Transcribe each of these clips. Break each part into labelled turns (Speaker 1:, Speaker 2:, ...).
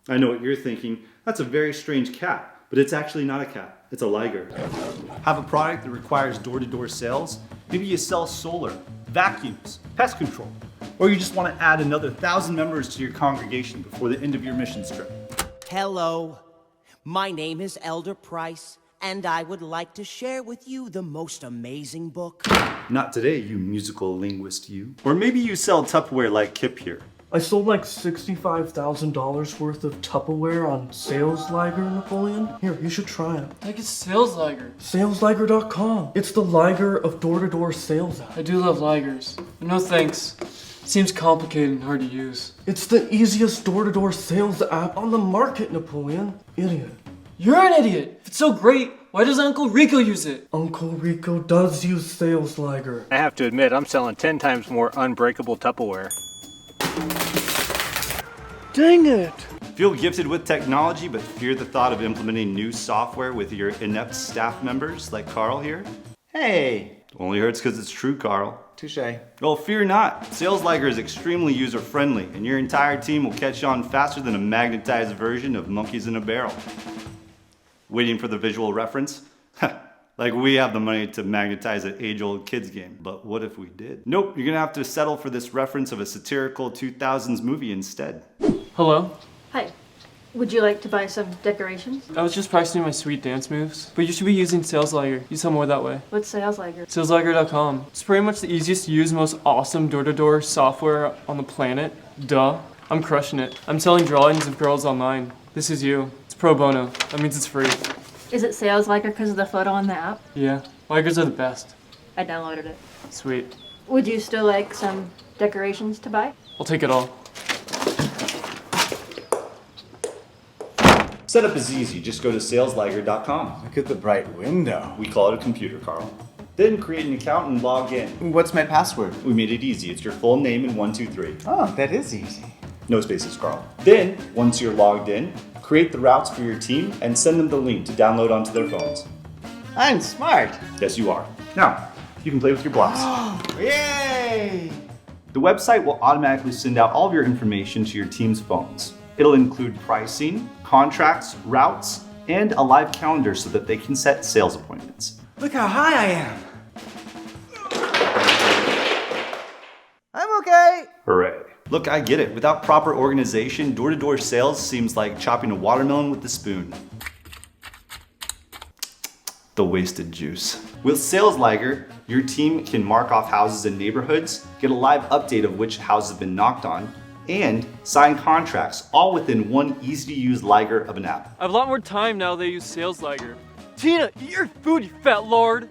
Speaker 1: I know what you're thinking. That's a very strange cat, but it's actually not a cat. It's a liger. Have a product that requires door-to-door sales? Maybe you sell solar, vacuums, pest control, or you just want to add another 1,000 members to your congregation before the end of your mission trip.
Speaker 2: Hello, my name is Elder Price, and I would like to share with you the most amazing book.
Speaker 1: Not today, you musical linguist, you. Or maybe you sell Tupperware like Kip here.
Speaker 3: I sold like $65,000 worth of Tupperware on Sales Liger, Napoleon. Here, you should try it.
Speaker 4: I think it's Sales Liger.
Speaker 3: SalesLiger.com. It's the Liger of door-to-door sales app.
Speaker 4: I do love Ligers. But no thanks. It seems complicated and hard to use.
Speaker 3: It's the easiest door-to-door sales app on the market, Napoleon. Idiot.
Speaker 4: You're an idiot! If it's so great, why doesn't Uncle Rico use it?
Speaker 3: Uncle Rico does use Sales Liger.
Speaker 5: I have to admit, I'm selling 10 times more unbreakable Tupperware.
Speaker 3: Dang it!
Speaker 1: Feel gifted with technology but fear the thought of implementing new software with your inept staff members like Carl here? Hey! Only hurts because it's true, Carl.
Speaker 6: Touché.
Speaker 1: Well, fear not. Sales Liger is extremely user-friendly, and your entire team will catch on faster than a magnetized version of Monkeys in a Barrel. Waiting for the visual reference? Like we have the money to magnetize an age-old kids game, but what if we did? Nope, you're gonna have to settle for this reference of a satirical 2000s movie instead.
Speaker 4: Hello?
Speaker 7: Hi. Would you like to buy some decorations?
Speaker 4: I was just practicing my sweet dance moves, but you should be using Sales Liger. You sell more that way.
Speaker 7: What's Sales Liger?
Speaker 4: SalesLiger.com. It's pretty much the easiest to use, most awesome door-to-door software on the planet. Duh. I'm crushing it. I'm selling drawings of girls online. This is you. It's pro bono. That means it's free.
Speaker 7: Is it Sales Liger because of the photo on the app?
Speaker 4: Yeah. Ligers are the best.
Speaker 7: I downloaded it.
Speaker 4: Sweet.
Speaker 7: Would you still like some decorations to buy?
Speaker 4: I'll take it all.
Speaker 1: Setup is easy, just go to salesliger.com.
Speaker 6: Look at the bright window.
Speaker 1: We call it a computer, Carl. Then create an account and log in.
Speaker 6: What's my password?
Speaker 1: We made it easy, it's your full name and 123.
Speaker 6: Oh, that is easy.
Speaker 1: No spaces, Carl. Then, once you're logged in, create the routes for your team and send them the link to download onto their phones.
Speaker 6: I'm smart.
Speaker 1: Yes, you are. Now, you can play with your blocks.
Speaker 6: Yay!
Speaker 1: The website will automatically send out all of your information to your team's phones. It'll include pricing, contracts, routes, and a live calendar so that they can set sales appointments.
Speaker 6: Look how high I am. I'm okay.
Speaker 1: Hooray. Look, I get it. Without proper organization, door-to-door sales seems like chopping a watermelon with a spoon. The wasted juice. With Sales Liger, your team can mark off houses in neighborhoods, get a live update of which house has been knocked on, and sign contracts all within one easy-to-use Liger of an app.
Speaker 4: I have a lot more time now they use Sales Liger. Tina, eat your food, you fat lord!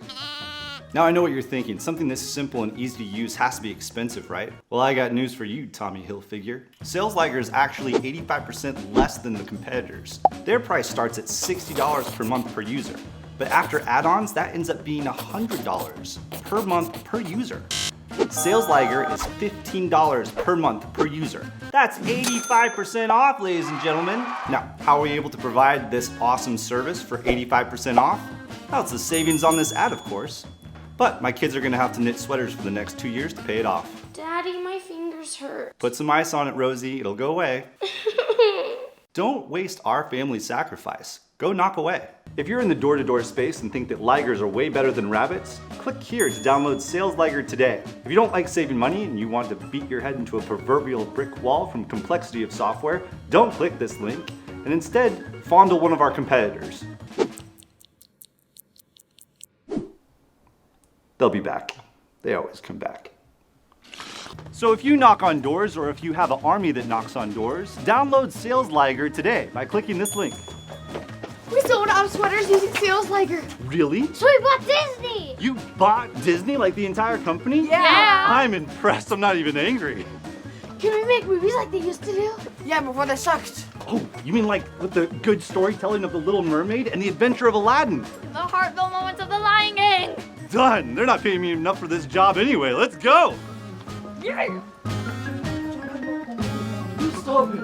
Speaker 1: Now I know what you're thinking. Something this simple and easy to use has to be expensive, right? Well, I got news for you, Tommy Hilfiger. Sales Liger is actually 85% less than the competitors. Their price starts at $60 per month per user. But after add-ons, that ends up being $100 per month per user. Sales Liger is $15 per month per user. That's 85% off, ladies and gentlemen. Now, how are we able to provide this awesome service for 85% off? Well, it's the savings on this ad, of course. But my kids are gonna have to knit sweaters for the next 2 years to pay it off.
Speaker 8: Daddy, my fingers hurt.
Speaker 1: Put some ice on it, Rosie, it'll go away. Don't waste our family's sacrifice. Go knock away. If you're in the door-to-door space and think that Ligers are way better than rabbits, click here to download Sales Liger today. If you don't like saving money and you want to beat your head into a proverbial brick wall from complexity of software, don't click this link and instead fondle one of our competitors. They'll be back. They always come back. So if you knock on doors or if you have an army that knocks on doors, download Sales Liger today by clicking this link.
Speaker 8: We sold out sweaters using Sales Liger.
Speaker 1: Really?
Speaker 8: So we bought Disney.
Speaker 1: You bought Disney, like the entire company?
Speaker 8: Yeah.
Speaker 1: I'm impressed, I'm not even angry.
Speaker 8: Can we make movies like they used to do? Yeah, before they sucked.
Speaker 1: Oh, you mean like with the good storytelling of The Little Mermaid and the adventure of Aladdin?
Speaker 8: The heartfelt moments of the Lion King.
Speaker 1: Done, they're not paying me enough for this job anyway, let's go.
Speaker 8: Yeah.
Speaker 4: Stop it.